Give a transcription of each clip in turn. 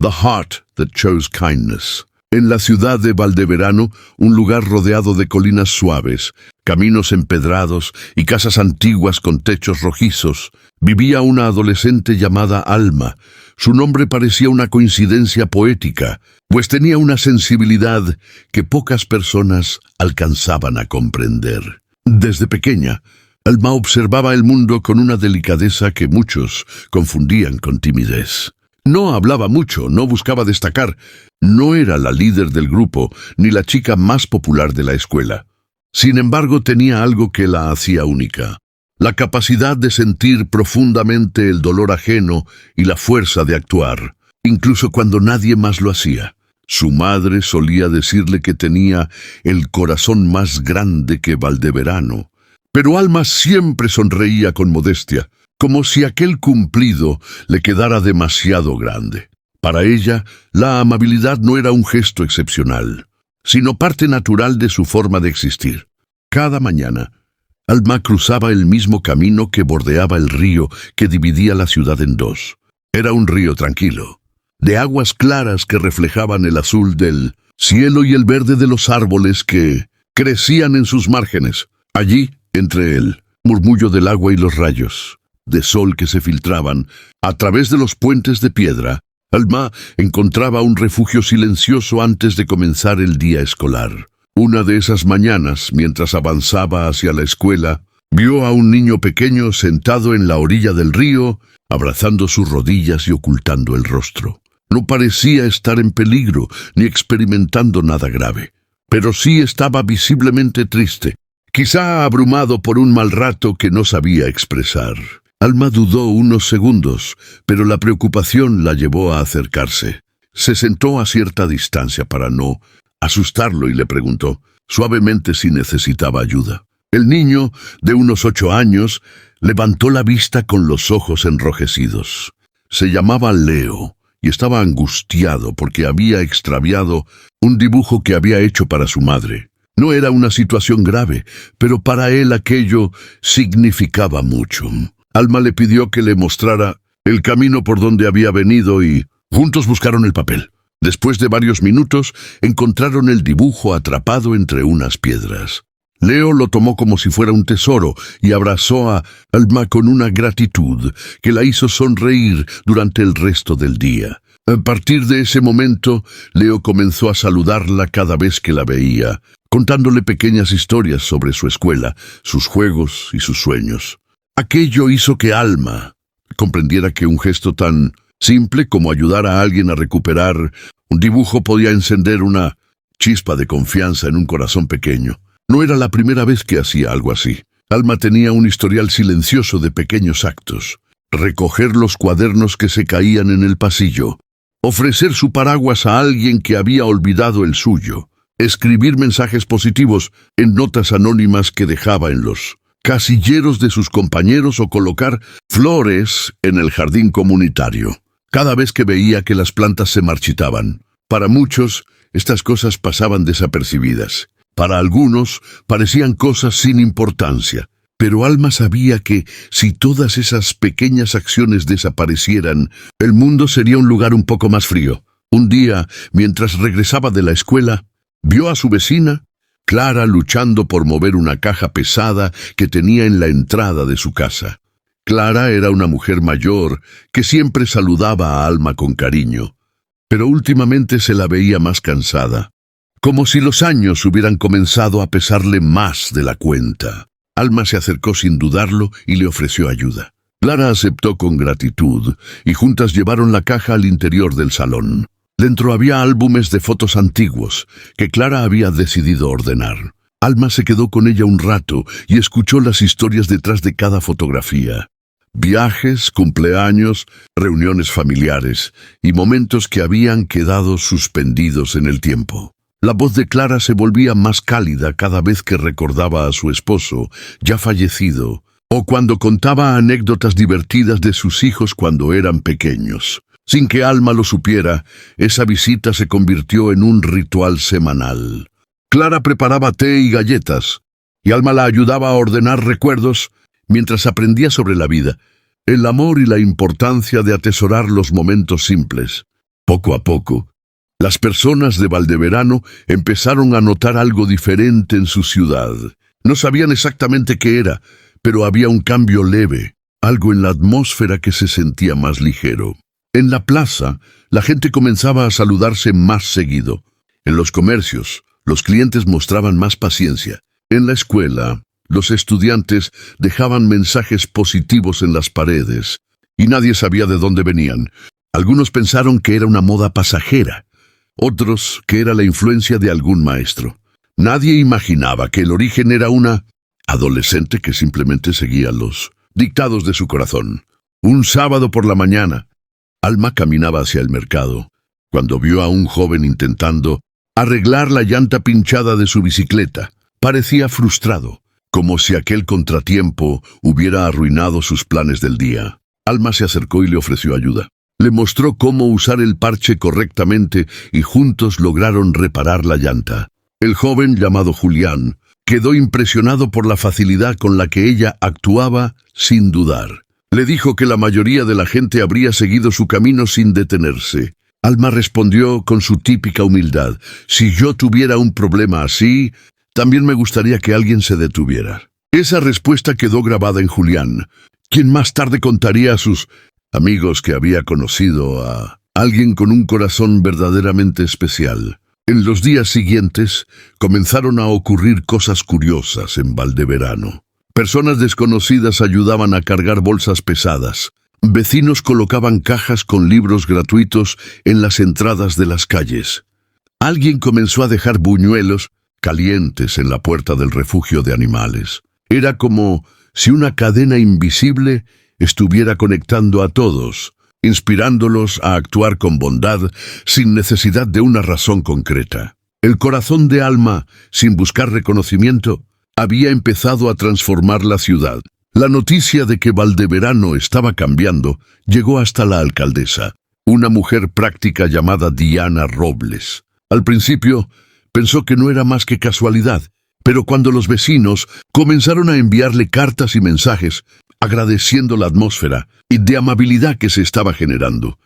The Heart That Chose Kindness. En la ciudad de Valdeverano, un lugar rodeado de colinas suaves, caminos empedrados y casas antiguas con techos rojizos, vivía una adolescente llamada Alma. Su nombre parecía una coincidencia poética, pues tenía una sensibilidad que pocas personas alcanzaban a comprender. Desde pequeña, Alma observaba el mundo con una delicadeza que muchos confundían con timidez. No hablaba mucho, no buscaba destacar, no era la líder del grupo ni la chica más popular de la escuela. Sin embargo, tenía algo que la hacía única: la capacidad de sentir profundamente el dolor ajeno y la fuerza de actuar, incluso cuando nadie más lo hacía. Su madre solía decirle que tenía el corazón más grande que Valdeverano, pero Alma siempre sonreía con modestia, como si aquel cumplido le quedara demasiado grande. Para ella, la amabilidad no era un gesto excepcional, sino parte natural de su forma de existir. Cada mañana, Alma cruzaba el mismo camino que bordeaba el río que dividía la ciudad en dos. Era un río tranquilo, de aguas claras que reflejaban el azul del cielo y el verde de los árboles que crecían en sus márgenes. Allí, entre el murmullo del agua y los rayos de sol que se filtraban a través de los puentes de piedra, Alma encontraba un refugio silencioso antes de comenzar el día escolar. Una de esas mañanas, mientras avanzaba hacia la escuela, vio a un niño pequeño sentado en la orilla del río, abrazando sus rodillas y ocultando el rostro. No parecía estar en peligro ni experimentando nada grave, pero sí estaba visiblemente triste, quizá abrumado por un mal rato que no sabía expresar. Alma dudó unos segundos, pero la preocupación la llevó a acercarse. Se sentó a cierta distancia para no asustarlo y le preguntó suavemente si necesitaba ayuda. El niño, de unos 8 años, levantó la vista con los ojos enrojecidos. Se llamaba Leo y estaba angustiado porque había extraviado un dibujo que había hecho para su madre. No era una situación grave, pero para él aquello significaba mucho. Alma le pidió que le mostrara el camino por donde había venido y juntos buscaron el papel. Después de varios minutos, encontraron el dibujo atrapado entre unas piedras. Leo lo tomó como si fuera un tesoro y abrazó a Alma con una gratitud que la hizo sonreír durante el resto del día. A partir de ese momento, Leo comenzó a saludarla cada vez que la veía, contándole pequeñas historias sobre su escuela, sus juegos y sus sueños. Aquello hizo que Alma comprendiera que un gesto tan simple como ayudar a alguien a recuperar un dibujo podía encender una chispa de confianza en un corazón pequeño. No era la primera vez que hacía algo así. Alma tenía un historial silencioso de pequeños actos: recoger los cuadernos que se caían en el pasillo, ofrecer su paraguas a alguien que había olvidado el suyo, escribir mensajes positivos en notas anónimas que dejaba en los casilleros de sus compañeros o colocar flores en el jardín comunitario cada vez que veía que las plantas se marchitaban. Para muchos, estas cosas pasaban desapercibidas. Para algunos, parecían cosas sin importancia. Pero Alma sabía que si todas esas pequeñas acciones desaparecieran, el mundo sería un lugar un poco más frío. Un día, mientras regresaba de la escuela, vio a su vecina, Clara, luchando por mover una caja pesada que tenía en la entrada de su casa. Clara era una mujer mayor que siempre saludaba a Alma con cariño, pero últimamente se la veía más cansada, como si los años hubieran comenzado a pesarle más de la cuenta. Alma se acercó sin dudarlo y le ofreció ayuda. Clara aceptó con gratitud y juntas llevaron la caja al interior del salón. Dentro había álbumes de fotos antiguos que Clara había decidido ordenar. Alma se quedó con ella un rato y escuchó las historias detrás de cada fotografía. Viajes, cumpleaños, reuniones familiares y momentos que habían quedado suspendidos en el tiempo. La voz de Clara se volvía más cálida cada vez que recordaba a su esposo, ya fallecido, o cuando contaba anécdotas divertidas de sus hijos cuando eran pequeños. Sin que Alma lo supiera, esa visita se convirtió en un ritual semanal. Clara preparaba té y galletas, y Alma la ayudaba a ordenar recuerdos mientras aprendía sobre la vida, el amor y la importancia de atesorar los momentos simples. Poco a poco, las personas de Valdeverano empezaron a notar algo diferente en su ciudad. No sabían exactamente qué era, pero había un cambio leve, algo en la atmósfera que se sentía más ligero. En la plaza, la gente comenzaba a saludarse más seguido. En los comercios, los clientes mostraban más paciencia. En la escuela, los estudiantes dejaban mensajes positivos en las paredes, y nadie sabía de dónde venían. Algunos pensaron que era una moda pasajera, otros que era la influencia de algún maestro. Nadie imaginaba que el origen era una adolescente que simplemente seguía los dictados de su corazón. Un sábado por la mañana, Alma caminaba hacia el mercado, cuando vio a un joven intentando arreglar la llanta pinchada de su bicicleta. Parecía frustrado, como si aquel contratiempo hubiera arruinado sus planes del día. Alma se acercó y le ofreció ayuda. Le mostró cómo usar el parche correctamente y juntos lograron reparar la llanta. El joven, llamado Julián, quedó impresionado por la facilidad con la que ella actuaba sin dudar. Le dijo que la mayoría de la gente habría seguido su camino sin detenerse. Alma respondió con su típica humildad: si yo tuviera un problema así, también me gustaría que alguien se detuviera. Esa respuesta quedó grabada en Julián, quien más tarde contaría a sus amigos que había conocido a alguien con un corazón verdaderamente especial. En los días siguientes, comenzaron a ocurrir cosas curiosas en Valdeverano. Personas desconocidas ayudaban a cargar bolsas pesadas. Vecinos colocaban cajas con libros gratuitos en las entradas de las calles. Alguien comenzó a dejar buñuelos calientes en la puerta del refugio de animales. Era como si una cadena invisible estuviera conectando a todos, inspirándolos a actuar con bondad sin necesidad de una razón concreta. El corazón de Alma, sin buscar reconocimiento, había empezado a transformar la ciudad. La noticia de que Valdeverano estaba cambiando llegó hasta la alcaldesa, una mujer práctica llamada Diana Robles. Al principio, pensó que no era más que casualidad, pero cuando los vecinos comenzaron a enviarle cartas y mensajes, agradeciendo la atmósfera y de amabilidad que se estaba generando,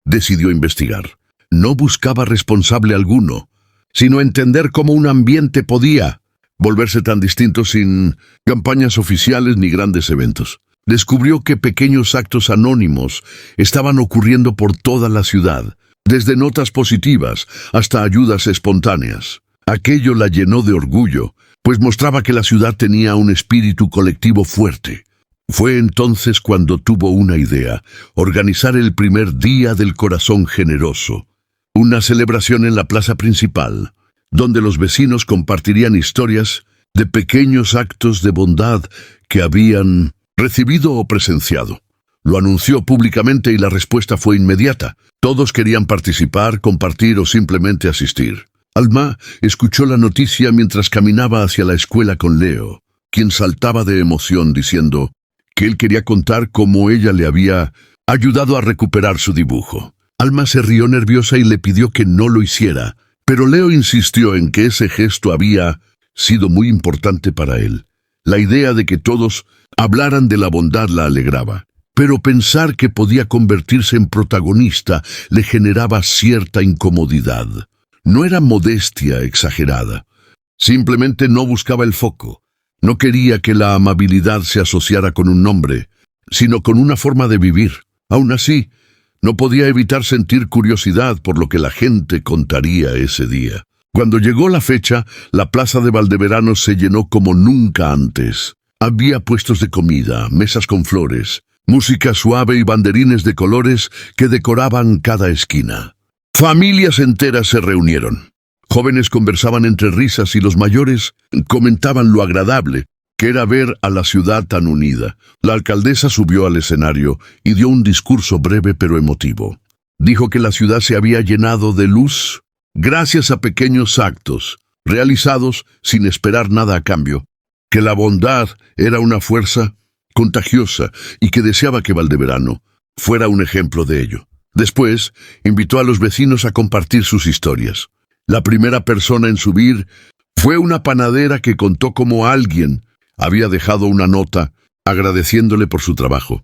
decidió investigar. No buscaba responsable alguno, sino entender cómo un ambiente podía volverse tan distinto sin campañas oficiales ni grandes eventos. Descubrió que pequeños actos anónimos estaban ocurriendo por toda la ciudad, desde notas positivas hasta ayudas espontáneas. Aquello la llenó de orgullo, pues mostraba que la ciudad tenía un espíritu colectivo fuerte. Fue entonces cuando tuvo una idea: organizar el primer Día del Corazón Generoso, una celebración en la plaza principal, donde los vecinos compartirían historias de pequeños actos de bondad que habían recibido o presenciado. Lo anunció públicamente y la respuesta fue inmediata. Todos querían participar, compartir o simplemente asistir. Alma escuchó la noticia mientras caminaba hacia la escuela con Leo, quien saltaba de emoción diciendo que él quería contar cómo ella le había ayudado a recuperar su dibujo. Alma se rió nerviosa y le pidió que no lo hiciera, pero Leo insistió en que ese gesto había sido muy importante para él. La idea de que todos hablaran de la bondad la alegraba, pero pensar que podía convertirse en protagonista le generaba cierta incomodidad. No era modestia exagerada, simplemente no buscaba el foco. No quería que la amabilidad se asociara con un nombre, sino con una forma de vivir. Aún así, no podía evitar sentir curiosidad por lo que la gente contaría ese día. Cuando llegó la fecha, la plaza de Valdeverano se llenó como nunca antes. Había puestos de comida, mesas con flores, música suave y banderines de colores que decoraban cada esquina. Familias enteras se reunieron. Jóvenes conversaban entre risas y los mayores comentaban lo agradable que era ver a la ciudad tan unida. La alcaldesa subió al escenario y dio un discurso breve pero emotivo. Dijo que la ciudad se había llenado de luz gracias a pequeños actos, realizados sin esperar nada a cambio, que la bondad era una fuerza contagiosa y que deseaba que Valdeverano fuera un ejemplo de ello. Después, invitó a los vecinos a compartir sus historias. La primera persona en subir fue una panadera que contó cómo alguien había dejado una nota agradeciéndole por su trabajo.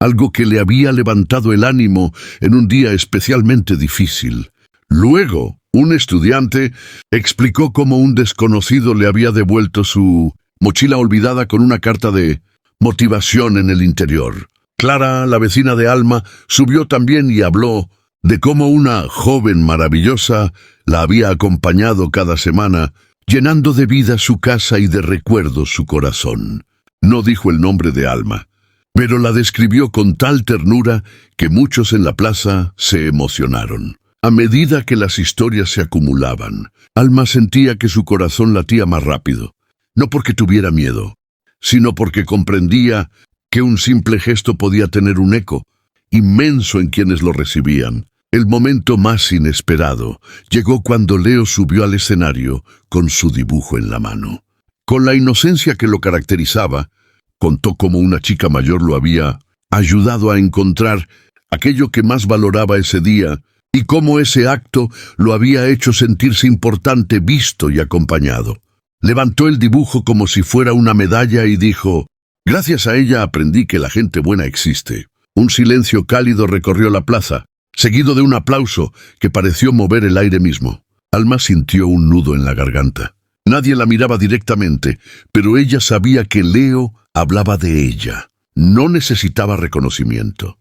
algo que le había levantado el ánimo en un día especialmente difícil. Luego, un estudiante explicó cómo un desconocido le había devuelto su mochila olvidada con una carta de motivación en el interior. Clara, la vecina de Alma, subió también y habló de cómo una joven maravillosa la había acompañado cada semana, llenando de vida su casa y de recuerdos su corazón. No dijo el nombre de Alma, pero la describió con tal ternura que muchos en la plaza se emocionaron. A medida que las historias se acumulaban, Alma sentía que su corazón latía más rápido, no porque tuviera miedo, sino porque comprendía que un simple gesto podía tener un eco inmenso en quienes lo recibían. El momento más inesperado llegó cuando Leo subió al escenario con su dibujo en la mano. Con la inocencia que lo caracterizaba, contó cómo una chica mayor lo había ayudado a encontrar aquello que más valoraba ese día y cómo ese acto lo había hecho sentirse importante, visto y acompañado. Levantó el dibujo como si fuera una medalla y dijo: «Gracias a ella aprendí que la gente buena existe». Un silencio cálido recorrió la plaza, seguido de un aplauso que pareció mover el aire mismo. Alma sintió un nudo en la garganta. Nadie la miraba directamente, pero ella sabía que Leo hablaba de ella. No necesitaba reconocimiento.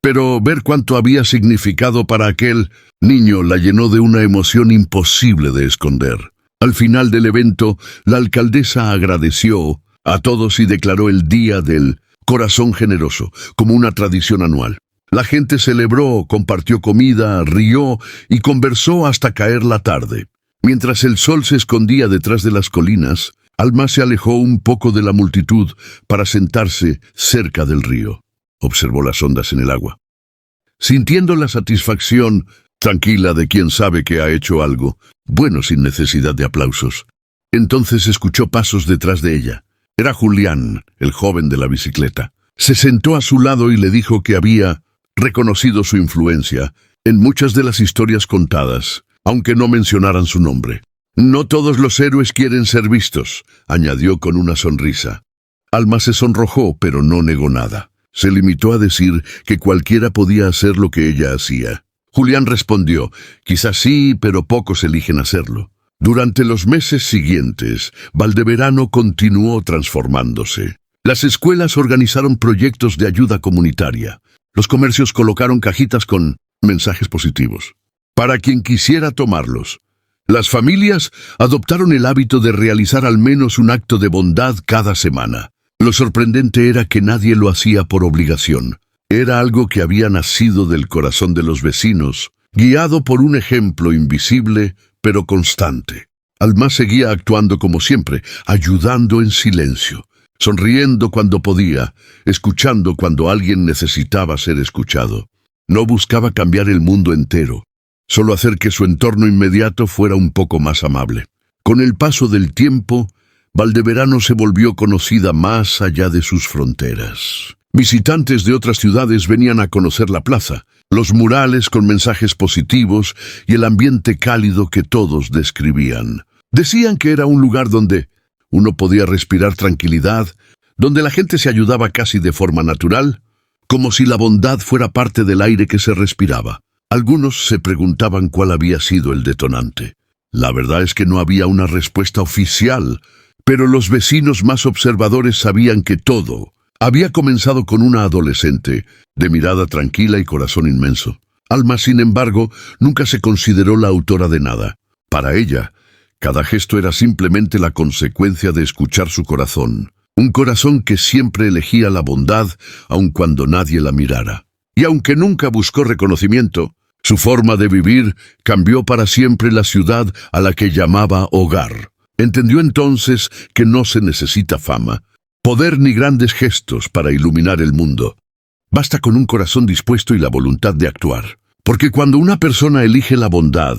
Pero ver cuánto había significado para aquel niño la llenó de una emoción imposible de esconder. Al final del evento, la alcaldesa agradeció a todos y declaró el Día del Corazón Generoso como una tradición anual. La gente celebró, compartió comida, rió y conversó hasta caer la tarde. Mientras el sol se escondía detrás de las colinas, Alma se alejó un poco de la multitud para sentarse cerca del río. Observó las ondas en el agua, sintiendo la satisfacción tranquila de quien sabe que ha hecho algo bueno sin necesidad de aplausos. Entonces escuchó pasos detrás de ella. Era Julián, el joven de la bicicleta. Se sentó a su lado y le dijo que había reconocido su influencia en muchas de las historias contadas, aunque no mencionaran su nombre. «No todos los héroes quieren ser vistos», añadió con una sonrisa. Alma se sonrojó, pero no negó nada. Se limitó a decir que cualquiera podía hacer lo que ella hacía. Julián respondió: «Quizás sí, pero pocos eligen hacerlo». Durante los meses siguientes, Valdeverano continuó transformándose. Las escuelas organizaron proyectos de ayuda comunitaria. Los comercios colocaron cajitas con mensajes positivos para quien quisiera tomarlos. Las familias adoptaron el hábito de realizar al menos un acto de bondad cada semana. Lo sorprendente era que nadie lo hacía por obligación. Era algo que había nacido del corazón de los vecinos, guiado por un ejemplo invisible pero constante. Alma seguía actuando como siempre, ayudando en silencio, sonriendo cuando podía, escuchando cuando alguien necesitaba ser escuchado. No buscaba cambiar el mundo entero, solo hacer que su entorno inmediato fuera un poco más amable. Con el paso del tiempo, Valdeverano se volvió conocida más allá de sus fronteras. Visitantes de otras ciudades venían a conocer la plaza, los murales con mensajes positivos y el ambiente cálido que todos describían. Decían que era un lugar donde uno podía respirar tranquilidad, donde la gente se ayudaba casi de forma natural, como si la bondad fuera parte del aire que se respiraba. Algunos se preguntaban cuál había sido el detonante. La verdad es que no había una respuesta oficial, pero los vecinos más observadores sabían que todo había comenzado con una adolescente, de mirada tranquila y corazón inmenso. Alma, sin embargo, nunca se consideró la autora de nada. Para ella, cada gesto era simplemente la consecuencia de escuchar su corazón. Un corazón que siempre elegía la bondad, aun cuando nadie la mirara. Y aunque nunca buscó reconocimiento, su forma de vivir cambió para siempre la ciudad a la que llamaba hogar. Entendió entonces que no se necesita fama, poder ni grandes gestos para iluminar el mundo. Basta con un corazón dispuesto y la voluntad de actuar. Porque cuando una persona elige la bondad,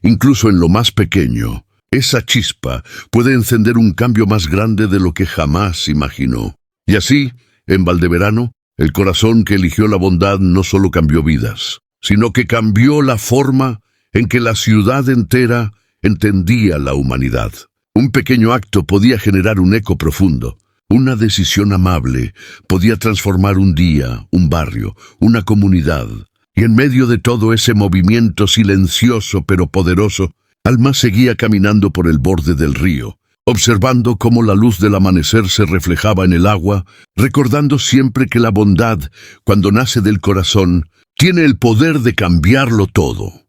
incluso en lo más pequeño, esa chispa puede encender un cambio más grande de lo que jamás imaginó. Y así, en Valdeverano, el corazón que eligió la bondad no solo cambió vidas, sino que cambió la forma en que la ciudad entera entendía la humanidad. Un pequeño acto podía generar un eco profundo. Una decisión amable podía transformar un día, un barrio, una comunidad. Y en medio de todo ese movimiento silencioso pero poderoso, Alma seguía caminando por el borde del río, observando cómo la luz del amanecer se reflejaba en el agua, recordando siempre que la bondad, cuando nace del corazón, tiene el poder de cambiarlo todo.